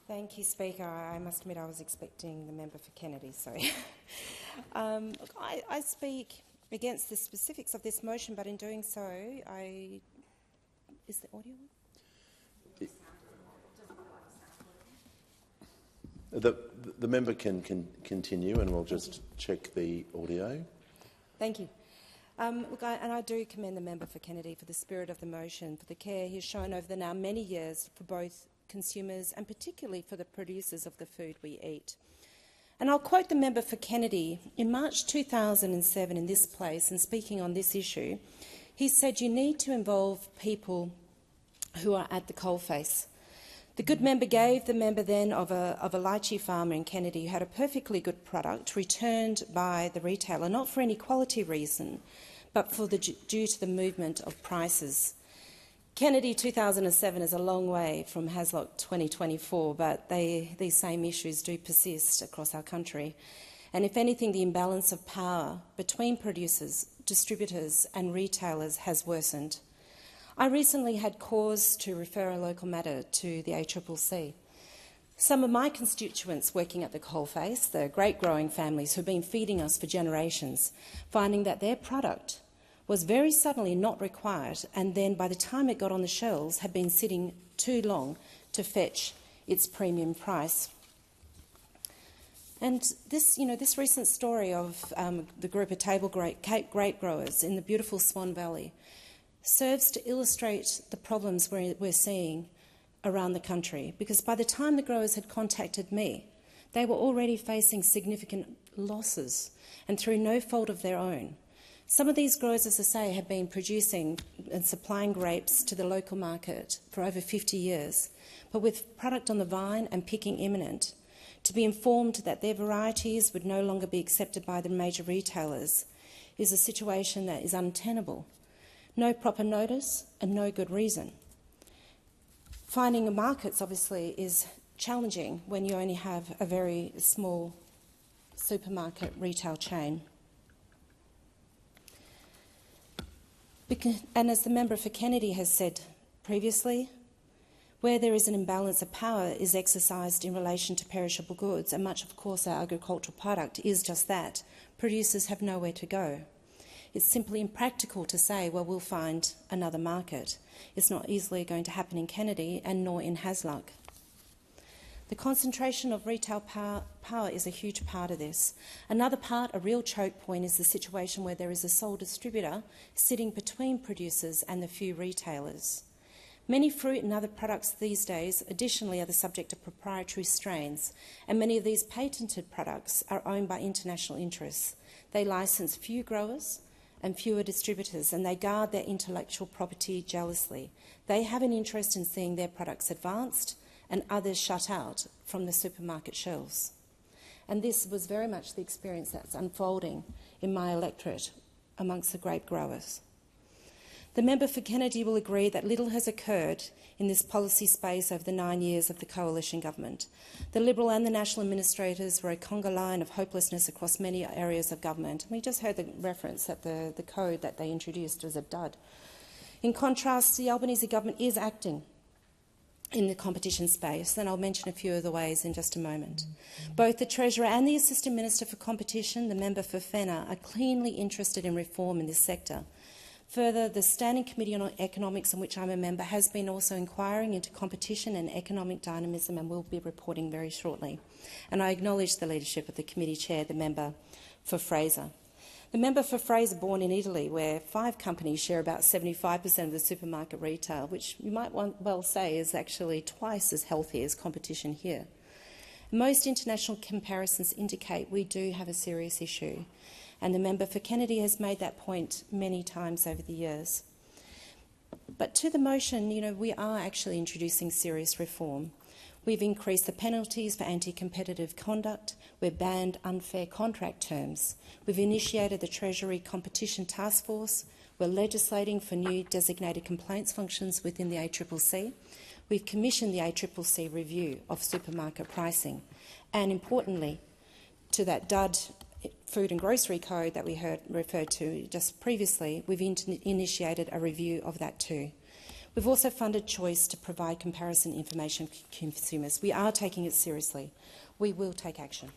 Thank you, Speaker. I must admit I was expecting the member for Kennedy, sorry. Look, I speak against the specifics of this motion, but in doing so, is the audio on? The member can continue, and we'll just check the audio. Thank you. Look, I do commend the member for Kennedy for the spirit of the motion, for the care he has shown over the now many years for both consumers and particularly for the producers of the food we eat. And I'll quote the member for Kennedy. In March 2007 in this place, and speaking on this issue, he said, "You need to involve people who are at the coalface." The good member gave the member then of a lychee farmer in Kennedy who had a perfectly good product returned by the retailer, not for any quality reason, but due to the movement of prices. Kennedy 2007 is a long way from Hasluck 2024, but these same issues do persist across our country. And if anything, the imbalance of power between producers, distributors and retailers has worsened. I recently had cause to refer a local matter to the ACCC. Some of my constituents working at the coalface, the grape growing families who've been feeding us for generations, finding that their product was very suddenly not required, and then by the time it got on the shelves had been sitting too long to fetch its premium price. And this recent story of the group of table grape growers in the beautiful Swan Valley serves to illustrate the problems we're seeing around the country, because by the time the growers had contacted me, they were already facing significant losses, and through no fault of their own. Some of these growers, as I say, have been producing and supplying grapes to the local market for over 50 years, but with product on the vine and picking imminent, to be informed that their varieties would no longer be accepted by the major retailers is a situation that is untenable. No proper notice and no good reason. Finding markets, obviously, is challenging when you only have a very small supermarket retail chain. And as the member for Kennedy has said previously, where there is an imbalance of power is exercised in relation to perishable goods, and much, of course, our agricultural product is just that. Producers have nowhere to go. It's simply impractical to say, well, we'll find another market. It's not easily going to happen in Kennedy and nor in Hasluck. The concentration of retail power is a huge part of this. Another part, a real choke point, is the situation where there is a sole distributor sitting between producers and the few retailers. Many fruit and other products these days, additionally, are the subject of proprietary strains, and many of these patented products are owned by international interests. They license few growers and fewer distributors, and they guard their intellectual property jealously. They have an interest in seeing their products advanced and others shut out from the supermarket shelves. And this was very much the experience that's unfolding in my electorate amongst the grape growers. The member for Kennedy will agree that little has occurred in this policy space over the 9 years of the coalition government. The Liberal and the National administrators were a conga line of hopelessness across many areas of government. We just heard the reference that the code that they introduced was a dud. In contrast, the Albanese government is acting in the competition space, and I'll mention a few of the ways in just a moment. Both the Treasurer and the Assistant Minister for Competition, the member for Fenner, are keenly interested in reform in this sector. Further, the Standing Committee on Economics, in which I'm a member, has been also inquiring into competition and economic dynamism and will be reporting very shortly. And I acknowledge the leadership of the committee chair, the member for Fraser. The member for Fraser, born in Italy, where 5 companies share about 75% of the supermarket retail, which you might well say is actually twice as healthy as competition here. Most international comparisons indicate we do have a serious issue, and the member for Kennedy has made that point many times over the years. But to the motion, we are actually introducing serious reform. We've increased the penalties for anti-competitive conduct. We've banned unfair contract terms. We've initiated the Treasury Competition Task Force. We're legislating for new designated complaints functions within the ACCC. We've commissioned the ACCC review of supermarket pricing. And importantly, to that dud food and grocery code that we referred to just previously, we've initiated a review of that too. We've also funded Choice to provide comparison information for consumers. We are taking it seriously. We will take action.